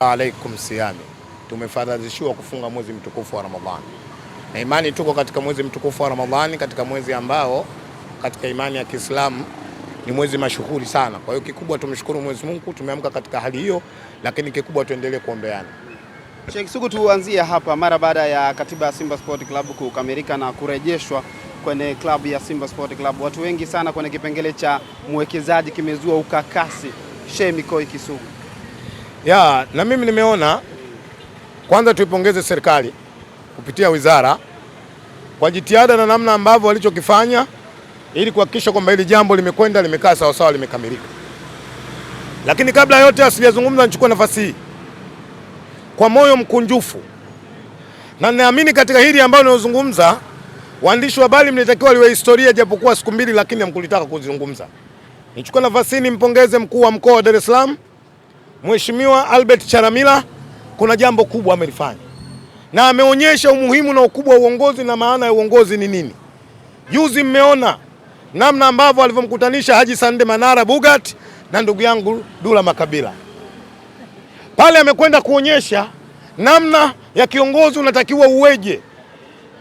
Alaikum siyami, tumefaradhishiwa kufunga mwezi mtukufu wa Ramadhani, na imani tuko katika mwezi mtukufu wa Ramadhani, katika mwezi ambao katika imani ya Kiislamu ni mwezi mashuhuri sana. Kwa hiyo kikubwa tumshukuru Mwenyezi Mungu, tumeamka katika hali hiyo, lakini kikubwa tuendelee kuombeana. Sheikh Sugu, tuanzie hapa mara baada ya katiba ya Simba Sport Club kukamilika na kurejeshwa kwenye klabu ya Simba Sport Club, watu wengi sana kwenye kipengele cha mwekezaji kimezua ukakasi. Sheikh Mikoi Kisugu. Na mimi nimeona kwanza tuipongeze serikali kupitia wizara kwa jitihada na namna ambavyo walichokifanya ili kuhakikisha kwamba hili jambo limekwenda limekaa sawa sawa, limekamilika. Lakini kabla yote asijazungumza, nichukue nafasi hii kwa moyo mkunjufu, na naamini katika hili ambalo ninazungumza waandishi wa habari mnatakiwa liwe historia, japokuwa siku mbili, lakini hamkulitaka kuzungumza. Nichukue nafasi hii nimpongeze mkuu wa mkoa wa Dar es Salaam Mheshimiwa Albert Chalamila. Kuna jambo kubwa amelifanya na ameonyesha umuhimu na ukubwa wa uongozi na maana ya uongozi ni nini. Juzi mmeona namna ambavyo alivyomkutanisha Haji Sande Manara Bugat na ndugu yangu Dula Makabila. Pale amekwenda kuonyesha namna ya kiongozi unatakiwa uweje,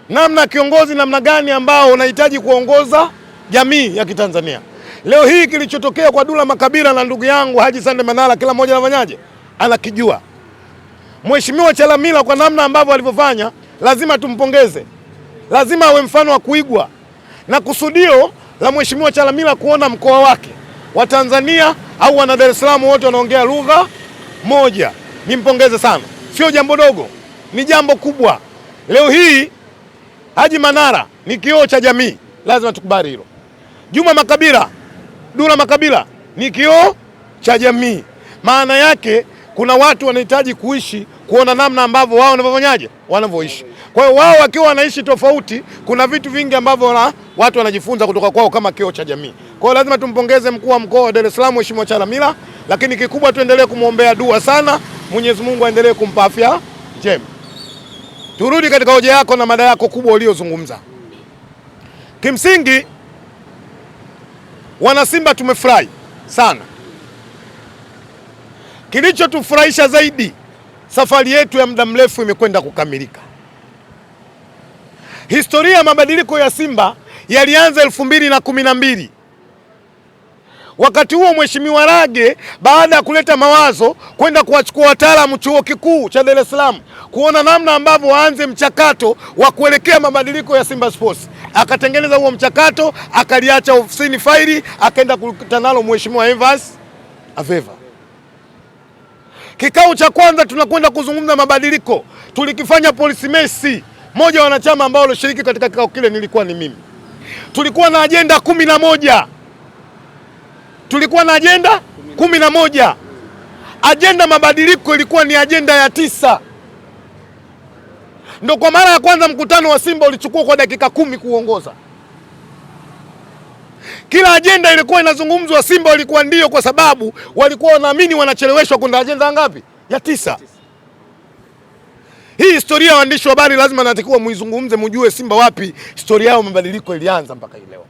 namna kiongozi namna gani ambao unahitaji kuongoza jamii ya Kitanzania. Leo hii kilichotokea kwa Dula Makabila na ndugu yangu Haji Sande Manara, kila mmoja anafanyaje? Anakijua. Mheshimiwa Chalamila kwa namna ambavyo alivyofanya, lazima tumpongeze, lazima awe mfano wa kuigwa, na kusudio la Mheshimiwa Chalamila kuona mkoa wake wa Tanzania au wana Dar es Salaam wote wanaongea lugha moja. Nimpongeze sana, sio jambo dogo, ni jambo kubwa. Leo hii Haji Manara ni kioo cha jamii, lazima tukubali hilo. Juma Makabila, Dula Makabila ni kioo cha jamii. Maana yake kuna watu wanahitaji kuishi, kuona namna ambavyo wao wanavyofanyaje, wanavyoishi. Kwa hiyo wao wakiwa wanaishi tofauti, kuna vitu vingi ambavyo watu wanajifunza kutoka kwao kama kioo cha jamii. Kwa hiyo lazima tumpongeze mkuu wa mkoa wa Dar es Salaam Mheshimiwa Chalamila, lakini kikubwa tuendelee kumwombea dua sana, Mwenyezi Mungu aendelee kumpa afya njema. Turudi katika hoja yako na mada yako kubwa uliyozungumza. Kimsingi wana Simba tumefurahi sana. Kilichotufurahisha zaidi, safari yetu ya muda mrefu imekwenda kukamilika. Historia ya mabadiliko ya Simba yalianza 2012. Wakati huo Mheshimiwa Rage baada ya kuleta mawazo kwenda kuwachukua wataalamu chuo kikuu cha Dar es Salaam kuona namna ambavyo waanze mchakato wa kuelekea mabadiliko ya Simba Sports, akatengeneza huo mchakato, akaliacha ofisini faili, akaenda kukutana nalo Mheshimiwa Evans Aveva. Kikao cha kwanza tunakwenda kuzungumza mabadiliko, tulikifanya Police Messi, moja wa wanachama ambao walishiriki katika kikao kile nilikuwa ni mimi. Tulikuwa na ajenda 11. Tulikuwa na ajenda 11. Ajenda mabadiliko ilikuwa ni ajenda ya 9. Ndio kwa mara ya kwanza mkutano wa Simba ulichukua kwa dakika 10 kuongoza. Kila ajenda ilikuwa inazungumzwa, Simba walikuwa ndio, kwa sababu walikuwa wanaamini wanacheleweshwa kwenda ajenda ngapi? Ya 9. Hii historia waandishi wa habari lazima natakiwa muizungumze, mjue Simba wapi historia yao mabadiliko ilianza mpaka leo.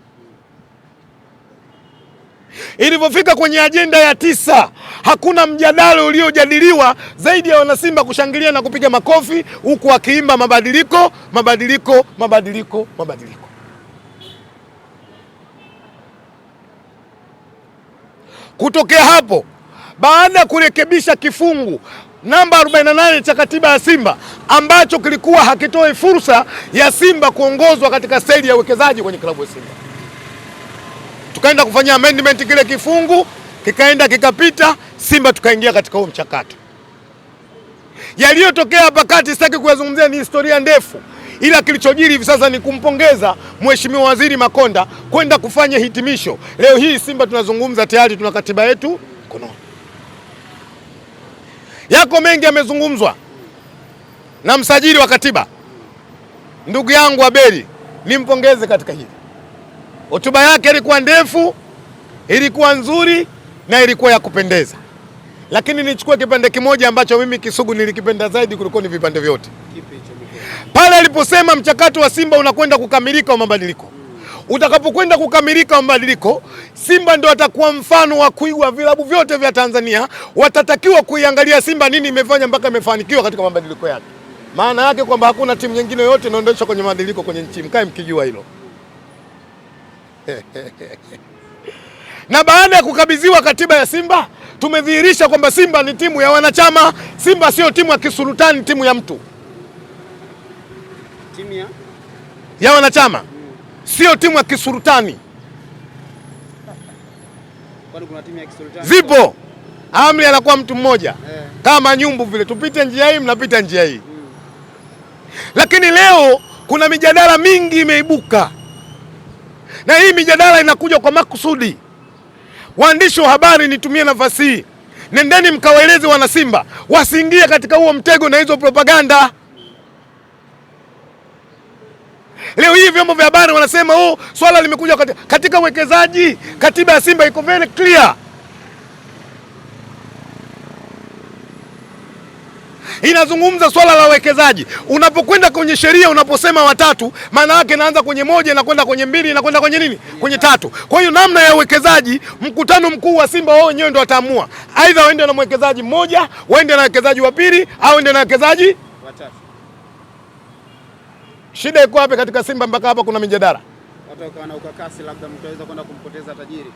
Ilipofika kwenye ajenda ya 9, hakuna mjadala uliojadiliwa zaidi ya wanasimba kushangilia na kupiga makofi huku wakiimba mabadiliko, mabadiliko, mabadiliko, mabadiliko. Kutokea hapo, baada ya kurekebisha kifungu namba 48 cha katiba ya Simba ambacho kilikuwa hakitoi fursa ya Simba kuongozwa katika staili ya uwekezaji kwenye klabu ya Simba, tukaenda kufanya amendment, kile kifungu kikaenda kikapita, Simba tukaingia katika huo mchakato. Yaliyotokea hapa kati sitaki kuyazungumzia, ni historia ndefu, ila kilichojiri hivi sasa ni kumpongeza Mheshimiwa Waziri Makonda kwenda kufanya hitimisho. Leo hii Simba tunazungumza, tayari tuna katiba yetu mkononi. Yako mengi yamezungumzwa na msajili wa katiba ndugu yangu Abeli, nimpongeze katika hili. Hotuba yake ilikuwa ndefu, ilikuwa nzuri na ilikuwa ya kupendeza. Lakini nichukue kipande kimoja ambacho mimi Kisugu nilikipenda zaidi kuliko ni vipande vyote. Pale aliposema mchakato wa Simba unakwenda kukamilika wa mabadiliko. Utakapokwenda kukamilika mabadiliko, Simba ndio atakuwa mfano wa kuigwa. Vilabu vyote vya Tanzania watatakiwa kuiangalia Simba nini imefanya mpaka imefanikiwa katika mabadiliko yake. Maana yake kwamba hakuna timu nyingine yote inaondeshwa kwenye mabadiliko kwenye nchi, mkae mkijua hilo. Na baada ya kukabidhiwa katiba ya Simba, tumedhihirisha kwamba Simba ni timu ya wanachama. Simba sio timu ya kisultani, timu ya mtu, timu ya wanachama. Sio timu ya kisultani. Kwani kuna timu ya kisultani? Zipo. Amri anakuwa mtu mmoja. Kama nyumbu vile, tupite njia hii, mnapita njia hii. Lakini leo kuna mijadala mingi imeibuka, na hii mijadala inakuja kwa makusudi. Waandishi wa habari, nitumie nafasi hii, nendeni mkawaeleze wana Simba wasiingie katika huo mtego na hizo propaganda. Leo hii vyombo vya habari wanasema swala limekuja katika uwekezaji. Katiba ya Simba iko very clear, inazungumza swala la uwekezaji. Unapokwenda kwenye sheria, unaposema watatu, maana yake inaanza kwenye moja, inakwenda kwenye mbili, inakwenda kwenye nini, kwenye tatu. Kwa hiyo namna ya uwekezaji, mkutano mkuu wa Simba wao wenyewe ndio wataamua, aidha waende na mwekezaji mmoja, waende na mwekezaji wa pili, au waende na mwekezaji watatu. Shida iko wapi katika Simba mpaka hapa kuna mijadala? Watu wakawa na ukakasi, labda mtu anaweza kwenda kumpoteza tajiri.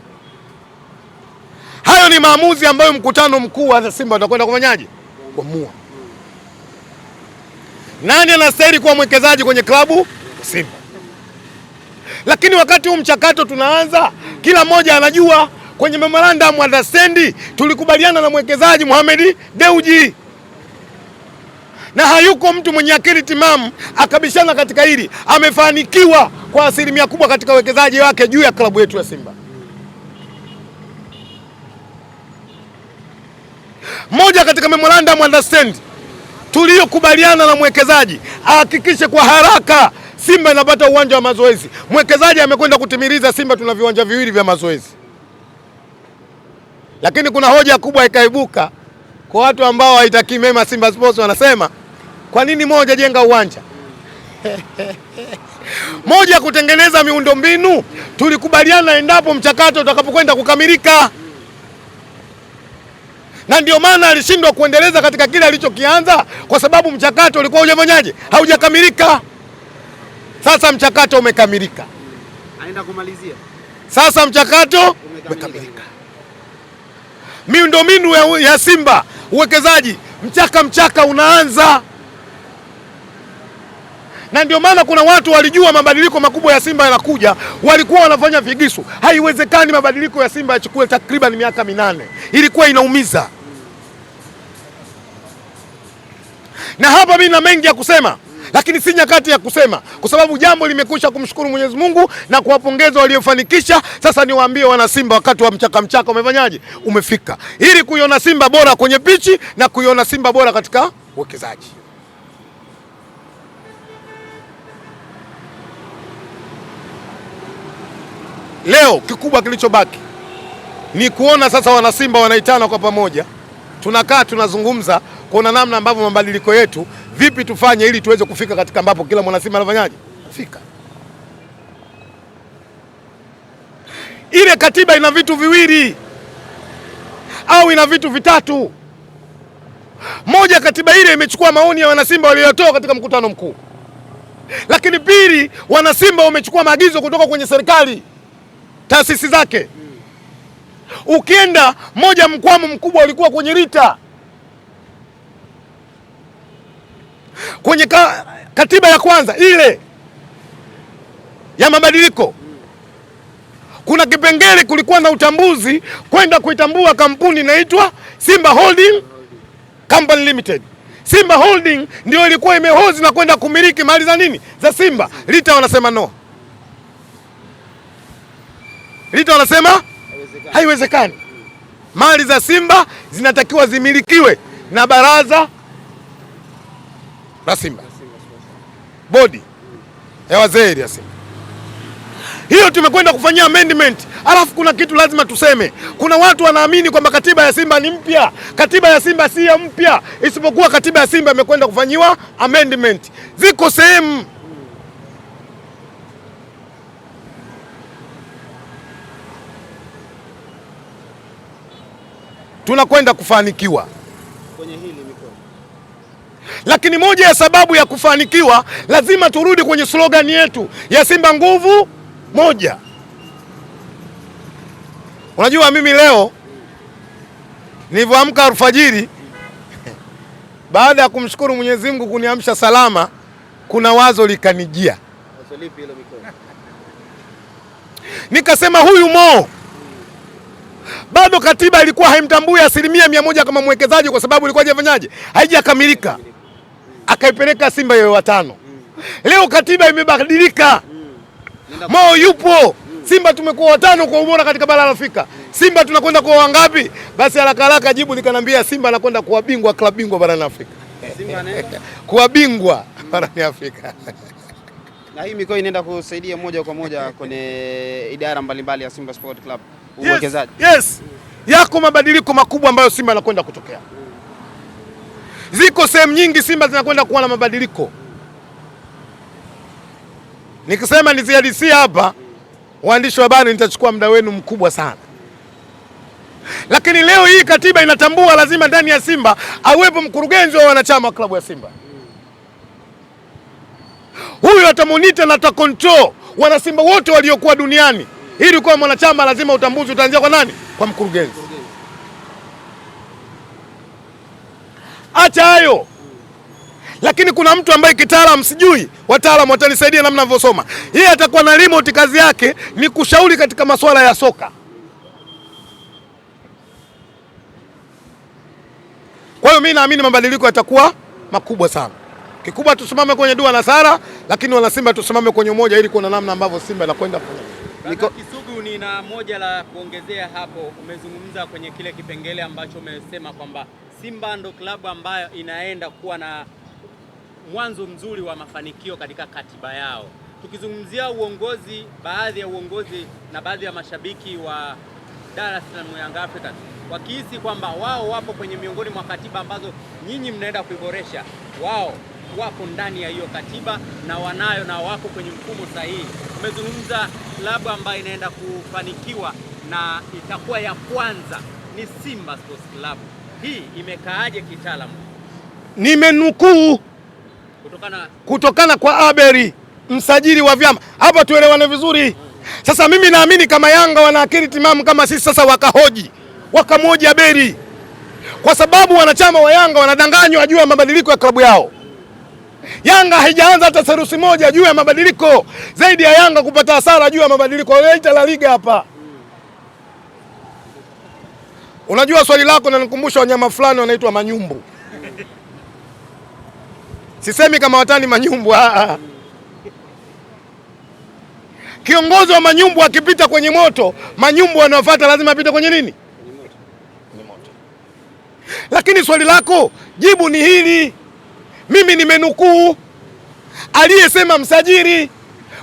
Hayo ni maamuzi ambayo mkutano mkuu wa Simba utakwenda kufanyaje? Kuamua. Nani anastahili kuwa mwekezaji kwenye klabu Simba? Lakini wakati huu mchakato tunaanza, kila mmoja anajua kwenye memorandum understanding tulikubaliana na mwekezaji Mohamed Dewji, na hayuko mtu mwenye akili timamu akabishana katika hili. Amefanikiwa kwa asilimia kubwa katika uwekezaji wake juu ya klabu yetu ya Simba. Moja katika memorandum understanding tuliyokubaliana na mwekezaji, ahakikishe kwa haraka Simba inapata uwanja wa mazoezi. Mwekezaji amekwenda kutimiliza, Simba tuna viwanja viwili vya mazoezi. Lakini kuna hoja kubwa ikaibuka kwa watu ambao haitaki mema Simba Sports, wanasema kwa nini moja jenga uwanja? Moja kutengeneza miundombinu, tulikubaliana endapo mchakato utakapokwenda kukamilika. Na ndio maana alishindwa kuendeleza katika kile alichokianza, kwa sababu mchakato ulikuwa hujafanyaje, haujakamilika. Sasa mchakato umekamilika, aenda kumalizia. Sasa mchakato umekamilika. Miundombinu ya Simba, uwekezaji, mchaka unaanza. Na ndio maana kuna watu walijua mabadiliko makubwa ya Simba yanakuja, walikuwa wanafanya vigisu. Haiwezekani mabadiliko ya Simba yachukue takriban miaka 8. Ilikuwa inaumiza. Na hapa mimi na mengi ya kusema, lakini si nyakati ya kusema, kwa sababu jambo limekwisha. Kumshukuru Mwenyezi Mungu na kuwapongeza waliofanikisha. Sasa niwaambie wana Simba, wakati wa mchaka umefanyaje, umefika, ili kuiona Simba bora kwenye pichi na kuiona Simba bora katika uwekezaji. Leo kikubwa kilichobaki ni kuona sasa wana Simba wanaitana kwa pamoja, tunakaa tunazungumza kuona namna ambavyo mabadiliko yetu vipi tufanye ili tuweze kufika katika ambapo kila mwana Simba anafanyaje kufika. Ile katiba ina vitu viwili au ina vitu vitatu. Moja, katiba ile imechukua maoni ya wana Simba waliotoa katika mkutano mkuu. Lakini pili, wana Simba wamechukua maagizo kutoka kwenye serikali, taasisi zake. Ukienda moja, mkwamo mkubwa ulikuwa kwenye Rita. Kwenye katiba ya kwanza ile ya mabadiliko, kuna kipengele kulikuwa na utambuzi kwenda kuitambua kampuni inaitwa Simba Holding Company Limited. Simba Holding ndio ilikuwa imehozi na kwenda kumiliki mali za nini, za Simba. Rita wanasema no. Rita wanasema haiwezekani. Mali za Simba zinatakiwa zimilikiwe na baraza la Simba, bodi ya wazee ya Simba. Hiyo tumekwenda kufanyia amendment. Alafu kuna kitu lazima tuseme. Kuna watu wanaamini kwamba katiba ya Simba ni mpya. Katiba ya Simba si ya mpya, isipokuwa katiba ya Simba imekwenda kufanyiwa amendment. Ziko sehemu tunakwenda kufanikiwa kwenye hili mikoa. Lakini moja ya sababu ya kufanikiwa, lazima turudi kwenye slogan yetu ya Simba nguvu moja. Unajua mimi leo nilivyoamka alfajiri baada ya kumshukuru Mwenyezi Mungu kuniamsha salama, kuna wazo likanijia. Wazo lipi hilo mikoa? Nikasema huyu Mo bado katiba ilikuwa haimtambui 100% kama mwekezaji, kwa sababu ilikuwa haijafanyaje, haijakamilika. Akaipeleka Simba yeye watano. Leo katiba imebadilika. Mo yupo. Simba tumekuwa watano kwa ubora katika bara la Afrika. Simba tunakwenda kwa wangapi? Basi haraka haraka jibu likanambia Simba anakwenda kuwa bingwa, klabu bingwa barani Afrika. Simba anaenda kuwa bingwa barani Afrika. Na hii mikoa inaenda kusaidia moja kwa moja kwenye idara mbalimbali ya Simba Sport Club uwekezaji. Yes. Yako mabadiliko makubwa ambayo Simba anakwenda kutokea. Ziko sehemu nyingi Simba zinakwenda kuwa na mabadiliko. Nikisema niziadisia hapa, waandishi wa habari, nitachukua muda wenu mkubwa sana. Lakini leo hii katiba inatambua lazima ndani ya Simba awepo mkurugenzi wa wanachama wa klabu ya Simba. Huyu atamonita na atakontrol wana Simba wote waliokuwa duniani. Ili kuwa mwanachama lazima utambuzi utaanzia kwa nani? Kwa mkurugenzi. Acha hayo. Lakini kuna mtu ambaye kitaalamu, sijui wataalamu watanisaidia namna ninavyosoma. Yeye atakuwa na remote, kazi yake ni kushauri katika masuala ya soka. Kwa hiyo mimi naamini mabadiliko yatakuwa makubwa sana. Kikubwa tusimame kwenye dua na sala, lakini wana Simba tusimame kwenye umoja ili kuna namna ambavyo Simba inakwenda. Kisugu, nina moja la kuongezea hapo. Umezungumza kwenye kile kipengele ambacho umesema kwamba Simba ndo klabu ambayo inaenda kuwa na mwanzo mzuri wa mafanikio katika katiba yao. Tukizungumzia uongozi, baadhi ya uongozi na baadhi ya mashabiki wa Dar es Salaam Young Africans wakihisi kwamba wao wapo kwenye miongoni mwa katiba ambazo nyinyi mnaenda kuiboresha, wao wapo ndani ya hiyo katiba na wanayo na wako kwenye mfumo sahihi. Umezungumza klabu ambayo inaenda kufanikiwa na itakuwa ya kwanza ni Simba Sports Club. Hii imekaaje kitaalamu? Nimenukuu kutokana kwa Aberi, msajili wa vyama. Hapa tuelewane vizuri. Sasa mimi naamini kama Yanga wana akili timamu kama sisi, sasa wakamoja Aberi, kwa sababu wanachama wa Yanga wanadanganywa juu ya mabadiliko ya klabu yao. Yanga haijaanza hata serusi moja juu ya mabadiliko, zaidi ya Yanga kupata hasara juu ya mabadiliko. Wanaita La Liga hapa. Unajua swali lako linanikumbusha wanyama fulani wanaitwa manyumbu. Sisemi kama watani manyumbu. Kiongozi wa manyumbu akipita kwenye moto, manyumbu wanaofuata lazima apite kwenye nini? Kwenye moto. Lakini swali lako jibu ni hili. Mimi nimenukuu aliyesema msajili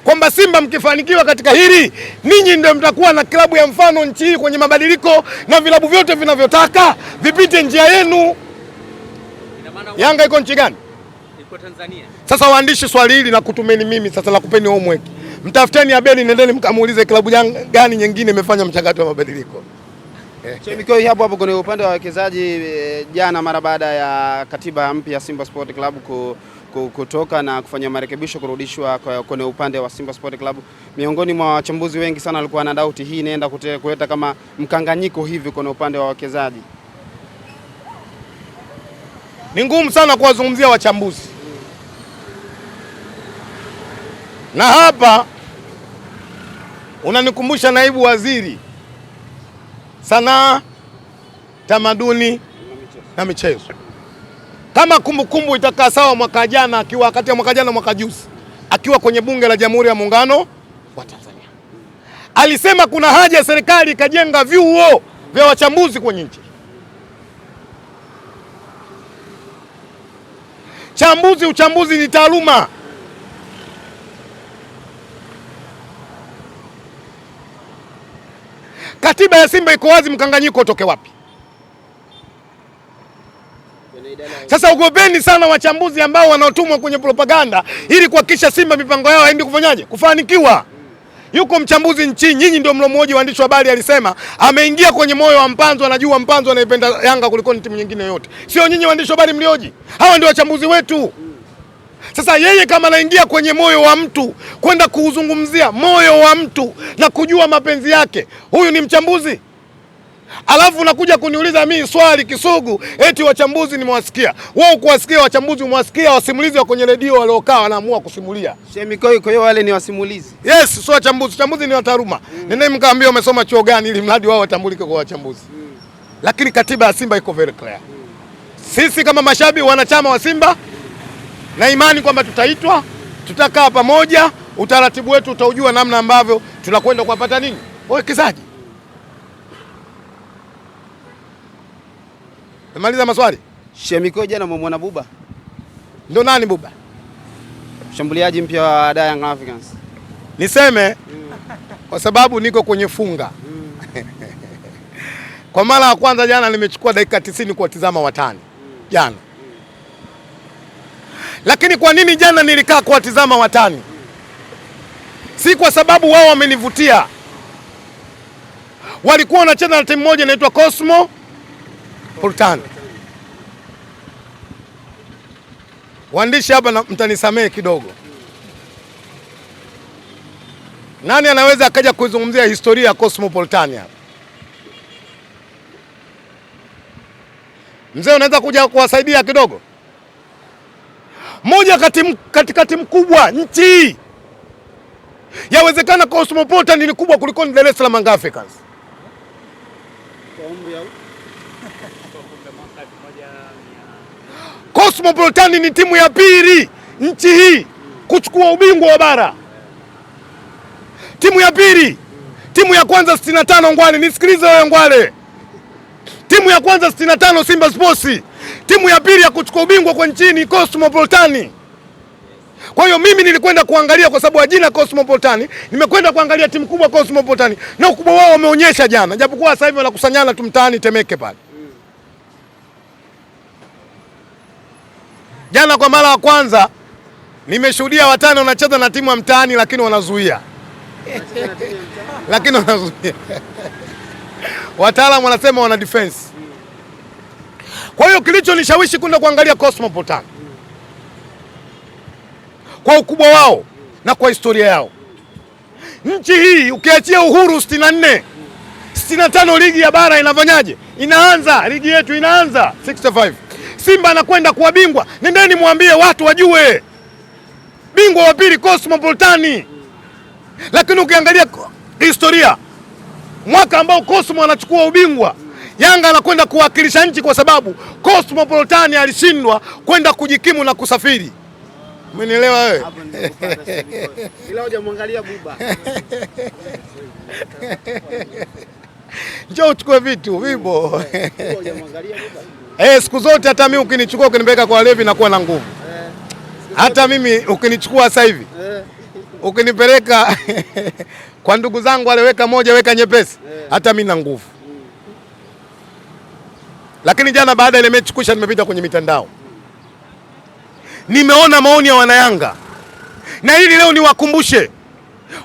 kwamba Simba mkifanikiwa katika hili, ninyi ndio mtakuwa na klabu ya mfano nchi hii kwenye mabadiliko, na vilabu vyote vinavyotaka vipite njia yenu. Yanga iko nchi gani? Iko Tanzania. Sasa waandishi, swali hili na kutumeni mimi sasa, la kupeni homework. Mtafuteni Abeli, nendeni mkamuulize klabu gani nyingine imefanya mchakato wa mabadiliko. Chemikoi hapo kwenye upande wa wawekezaji, jana mara baada ya katiba mpya ya Simba Sport Club kutoka na kufanya marekebisho kurudishwa kwenye upande wa Simba Sport Club, miongoni mwa wachambuzi wengi sana walikuwa na doubt hii inaenda kuleta kama mkanganyiko hivi kwenye upande wa wawekezaji. Ni ngumu sana kuwazungumzia wachambuzi. Na hapa unanikumbusha naibu waziri sanaa, tamaduni na michezo. Kama kumbukumbu itakaa sawa, mwaka jana akiwa kati ya mwaka jana mwaka juzi akiwa kwenye bunge la Jamhuri ya Muungano wa Tanzania, alisema kuna haja ya serikali ikajenga vyuo vya wachambuzi kwenye nchi. Uchambuzi ni taaluma. Katiba ya Simba iko wazi, mkanganyiko utoke wapi? Sasa ugopeni sana wachambuzi ambao wanaotumwa kwenye propaganda ili kuhakikisha Simba mipango yao haendi kufanyaje? Kufanikiwa. Yuko mchambuzi nchini, nyinyi ndio mlomhoji waandishi wa habari, alisema ameingia kwenye moyo wa Mpanzu, anajua Mpanzu anaipenda Yanga kuliko timu nyingine yoyote. Sio nyinyi waandishi wa habari mlioji. Hawa ndio wachambuzi wetu. Sasa yeye kama anaingia kwenye moyo wa mtu, kwenda kuuzungumzia moyo wa mtu na kujua mapenzi yake, huyu ni mchambuzi? Alafu unakuja kuniuliza mimi swali Kisugu, eti wachambuzi nimewasikia. Wao kuwasikia wachambuzi umewasikia wasimulizi wa kwenye redio waliokaa wanaamua kusimulia. Shemikoi, kwa hiyo wale ni wasimulizi. Yes, sio wachambuzi. Wachambuzi ni wataaluma. Nenda mkaambia umesoma chuo gani ili mradi wao watambulike kwa wachambuzi. Lakini katiba ya Simba iko very clear. Sisi kama mashabiki wanachama wa Simba na imani kwamba tutaitwa, tutakaa pamoja, utaratibu wetu utaujua namna ambavyo tunakwenda kuwapata nini? Wawekezaji. Nimaliza maswali. Shemikoi, jana mmemwona Buba? Ndio nani Buba? Mshambuliaji mpya wa Young Africans. Niseme kwa sababu niko kwenye funga. Kwa mara ya kwanza jana nimechukua dakika 90 kuwatizama watani. Jana. Lakini kwa nini jana nilikaa kuwatizama watani? Si kwa sababu wao wamenivutia. Walikuwa wanacheza na timu moja inaitwa Cosmopolitan. Waandishi hapa mtanisamehe kidogo. Nani anaweza akaja kuzungumzia historia ya Cosmopolitan hapa? Mzee unaweza kuja kuwasaidia kidogo? Moja katika timu kubwa nchi. Yawezekana Cosmopolitan ni kubwa kuliko Dar es Salaam Africans. Cosmopolitan ni timu ya pili nchi hii kuchukua ubingwa wa bara. Timu ya pili. Timu ya kwanza 65 Ngwale, nisikilize wewe Ngwale. Timu ya kwanza 65 Simba Sports. Timu ya pili ya kuchukua ubingwa kwa nchini Cosmopolitan. Kwa hiyo mimi nilikwenda kuangalia kwa sababu ya jina Cosmopolitan, nimekwenda kuangalia timu kubwa Cosmopolitan na ukubwa wao wameonyesha jana. Japokuwa sasa hivi wanakusanyana tu mtaani Temeke pale. Jana kwa mara ya kwanza nimeshuhudia watani wanacheza na timu ya mtaani lakini wanazuia. Lakini wanazuia. Wataalamu wanasema wana defense. Kwa hiyo kilichonishawishi kwenda kuangalia Cosmopolitan kwa ukubwa wao na kwa historia yao. Nchi hii ukiachia uhuru 64, 65 ligi ya bara inafanyaje? Inaanza, ligi yetu inaanza 65. Simba anakwenda kuwa bingwa. Nendeni muambie watu wajue. Bingwa wa pili Cosmopolitan. Lakini ukiangalia historia, mwaka ambao Cosmo anachukua ubingwa, Yanga anakwenda kuwakilisha nchi kwa sababu Cosmopolitan alishindwa kwenda kujikimu na kusafiri. Umenielewa wewe? Ila hujamwangalia Buba. Njoo uchukue vitu vipo. Hujamwangalia Buba. Siku zote hata mimi ukinichukua ukinipeleka kwa Levi nakuwa na nguvu. Hata mimi ukinichukua sasa hivi ukinipeleka kwa ndugu zangu wale, weka moja weka nyepesi, hata mimi na nguvu. Lakini jana baada ile mechi kusha, nimepita kwenye mitandao, nimeona maoni ya wanayanga, na hili leo niwakumbushe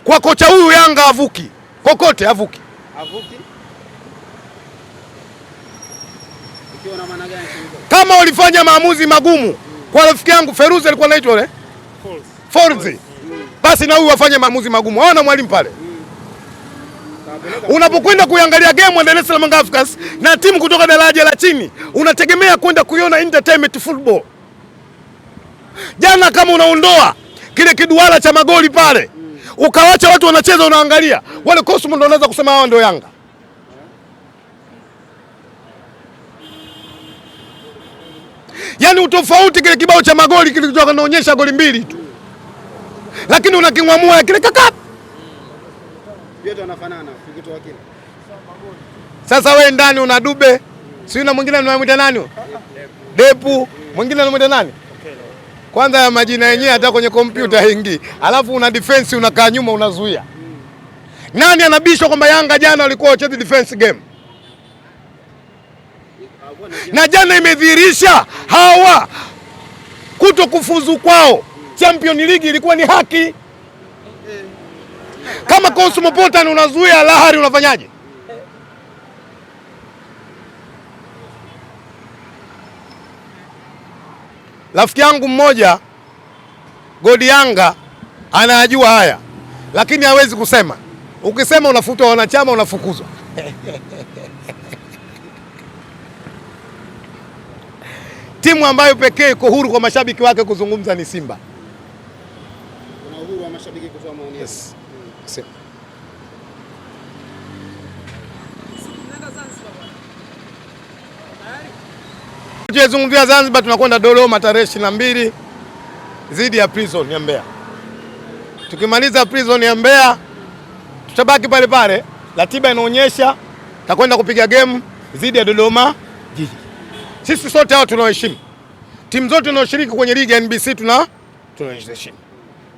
kwa kocha huyu, Yanga avuki kokote, avuki. Ukiona maana gani? Kama walifanya maamuzi magumu kwa rafiki yangu Feruzi, alikuwa anaitwa yule Forzi, basi na huyu wafanye maamuzi magumu. Hawana mwalimu pale. Unapokwenda kuangalia game ya Dar es Salaam Africans na timu kutoka daraja la chini, unategemea kwenda kuiona entertainment football. Jana kama unaondoa kile kiduara cha magoli pale, ukawacha watu wanacheza unaangalia, wale Cosmo ndio wanaweza kusema hao ndio Yanga. Yaani utofauti kile kibao cha magoli kilichotoka kinaonyesha goli mbili tu. Lakini unakingwamua kile kaka. Yote wanafanana, ukitoa kile. Sasa wewe ndani una Dube, si una mwingine unamwita nani? Depu, mwingine unamwita nani? Kwanza ya majina yenyewe hata kwenye kompyuta haingii. Alafu una defense unakaa nyuma unazuia. Nani anabishwa kwamba Yanga jana walikuwa wacheza defense game? Na jana imedhihirisha hawa kuto kufuzu kwao Champions League ilikuwa ni haki. Kama Cosmopolitan unazuia lahari unafanyaje? Rafiki yangu mmoja Godi Yanga anajua haya, lakini hawezi kusema. Ukisema unafutwa wanachama, unafukuzwa. Timu ambayo pekee iko huru kwa mashabiki wake kuzungumza ni Simba. Kuna uhuru wa mashabiki kutoa maoni. Yes. Tukizungumzia Zanzibar, tunakwenda Dodoma tarehe 22 dhidi ya Prison ya Mbeya. Tukimaliza Prison ya Mbeya tutabaki pale pale. Ratiba inaonyesha takwenda kupiga game dhidi ya Dodoma Jiji. Sisi sote hao tunaheshimu. Timu zote zinazoshiriki kwenye ligi ya NBC tunaheshimu.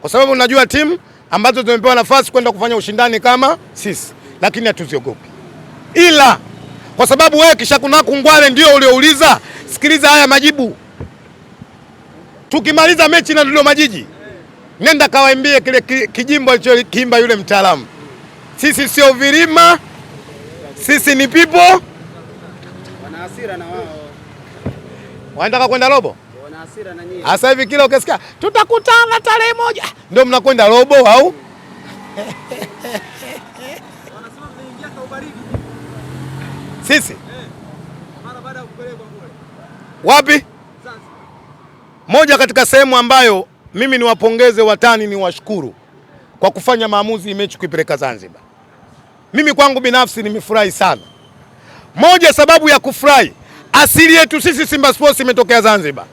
Kwa sababu unajua timu ambazo zimepewa nafasi kwenda kufanya ushindani kama sisi, lakini hatuziogopi. Ila kwa sababu wewe kisha kuna kungwale ndio uliouliza, sikiliza haya majibu. Tukimaliza mechi na Dodoma Jiji, nenda kawaimbie kile kijimbo alichokiimba yule mtaalamu. Sisi sio vilima, sisi ni people. Wana hasira na wao. Wanataka kwenda robo? Wana hasira na nyinyi. Sasa hivi kila ukisikia tutakutana tarehe 1 ndio mnakwenda robo au? Wanasema mnaingia kwa ubaridi. Sisi? Mara baada ya kupelekwa kule. Wapi? Zanzibar. Moja katika sehemu ambayo mimi niwapongeze watani, ni washukuru kwa kufanya maamuzi mechi kuipeleka Zanzibar. Mimi kwangu binafsi nimefurahi sana. Moja sababu ya kufurahi, asili yetu sisi Simba Sports imetokea Zanzibar.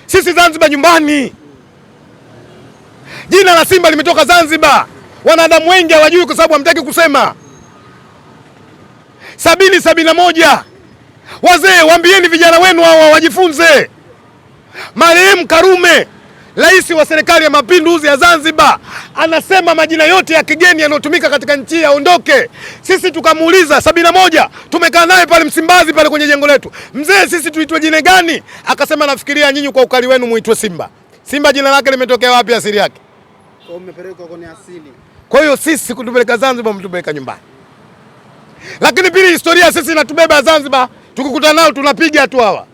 Sisi Zanzibar nyumbani. Jina la Simba limetoka Zanzibar. Wanadamu wengi hawajui kwa sababu hamtaki kusema. 71. Wazee, waambieni vijana wenu hao wajifunze. Marehemu Karume, rais wa serikali ya mapinduzi ya Zanzibar, anasema majina yote ya kigeni yanayotumika katika nchi yaondoke. Sisi tukamuuliza 71, tumekaa naye pale Msimbazi pale kwenye jengo letu, mzee, sisi tuitwe jina gani? Akasema nafikiria nyinyi kwa ukali wenu muitwe Simba. Simba jina lake limetokea wapi asili yake? Kwa mmepelekwa kwenye asili. Kwa hiyo sisi kutupeleka Zanzibar, mtupeleka nyumbani. Lakini pili, historia sisi inatubeba Zanzibar, tukikutana nao tunapiga tu hawa.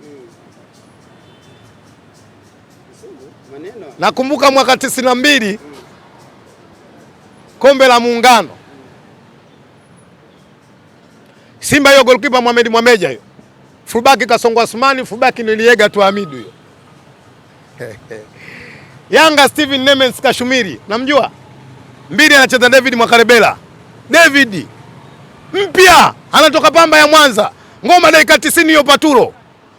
Nakumbuka mwaka 92 kombe la Muungano, Simba hiyo goalkeeper Mohamed Mwameja hiyo, fullback Kasongo Asmani, fullback Niliega tu Hamidu hiyo. Yanga Steven Nemens Kashumiri, namjua? Mbili anacheza David Mwakarebela. David mpya anatoka Pamba ya Mwanza, ngoma dakika 90 hiyo paturo.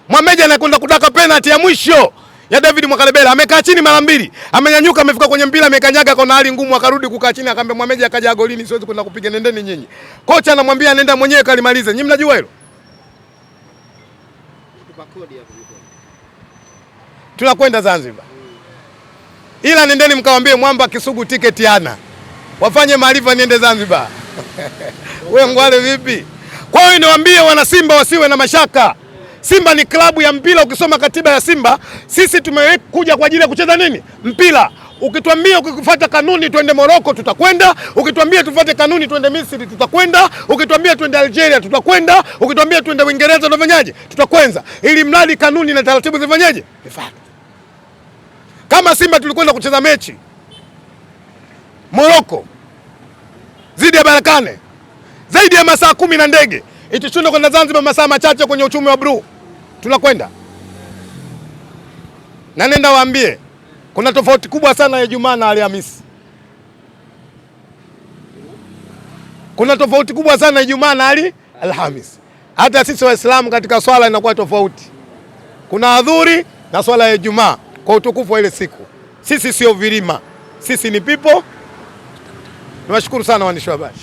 Mwameja anakwenda kutaka penalty ya mwisho ya David Mwakarebela, amekaa chini mara mbili, amenyanyuka, amefika kwenye mpira, amekanyaga kwa hali ngumu, akarudi kukaa chini, akamwambia Mwameja akaja golini, siwezi kwenda kupiga, nendeni nyinyi. Kocha anamwambia nenda mwenyewe kalimalize. Nyinyi mnajua hilo? Tunakwenda Zanzibar. Ila nendeni mkawaambie Mwamba Kisugu tiketi ana. Wafanye maarifa niende Zanzibar. Wewe ngwale vipi? Kwa hiyo niwaambie wana Simba wasiwe na mashaka. Simba ni klabu ya mpira. Ukisoma katiba ya Simba, sisi tumekuja kwa ajili ya kucheza nini? Mpira. Ukituambia ukifuata kanuni twende Morocco tutakwenda, ukituambia tufuate kanuni twende Misri tutakwenda, ukituambia twende Algeria tutakwenda, ukituambia twende Uingereza tutafanyaje? Tutakwenda. Ili mradi kanuni na taratibu zifanyaje? Zifuatwe. Kama Simba tulikwenda kucheza mechi Morocco zidi ya Barakane zaidi ya masaa 10 na ndege, itushinda kwenda Zanzibar masaa machache kwenye uchumi wa blue, tunakwenda. Na nenda waambie kuna tofauti kubwa sana ya Ijumaa na Alhamisi. Kuna tofauti kubwa sana ya Ijumaa na Alhamisi. Hata sisi Waislamu katika swala inakuwa tofauti. Kuna adhuhuri na swala ya Ijumaa kwa utukufu wa ile siku. Sisi sio vilima. Sisi ni people. Niwashukuru sana waandishi wa habari.